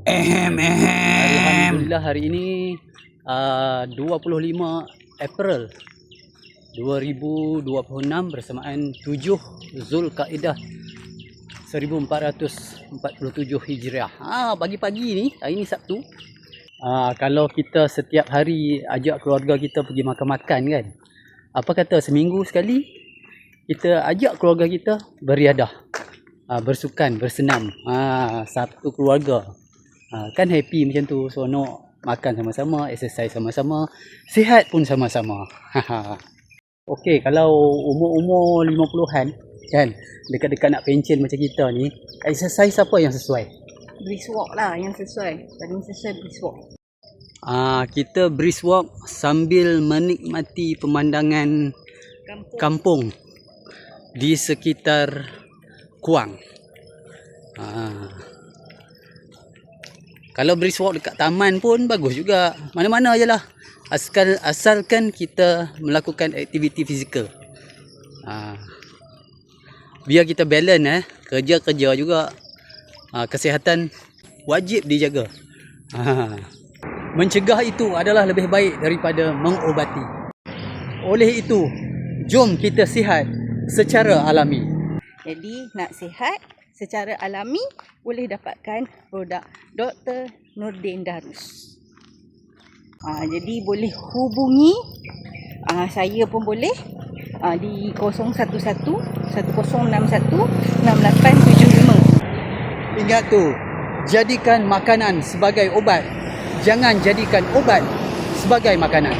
Alhamdulillah hari ini 25 April 2026 bersamaan 7 Zulkaidah 1447 Hijriah. Pagi-pagi ni, hari ni Sabtu. Kalau kita setiap hari ajak keluarga kita pergi makan-makan kan, apa kata seminggu sekali kita ajak keluarga kita beriadah, bersukan, bersenam, satu keluarga. Kan happy macam tu. Seronok makan sama-sama, exercise sama-sama, sihat pun sama-sama. Okey, kalau umur-umur 50-an kan, dekat-dekat nak pencen macam kita ni, exercise apa yang sesuai? Brisk walk lah yang sesuai. Paling sesuai brisk walk. Kita brisk walk sambil menikmati pemandangan kampung di sekitar Kuang. Kalau brisk walk dekat taman pun bagus juga. Mana-mana je lah. Asalkan kita melakukan aktiviti fizikal. Biar kita balance kerja-kerja juga. Kesihatan wajib dijaga. Mencegah itu adalah lebih baik daripada mengobati. Oleh itu, jom kita sihat secara alami. Jadi nak sihat secara alami boleh dapatkan produk Dr. Nordin Darus. Jadi boleh hubungi saya pun boleh di 011 1061 6875. Ingat tu, jadikan makanan sebagai obat. Jangan jadikan obat sebagai makanan.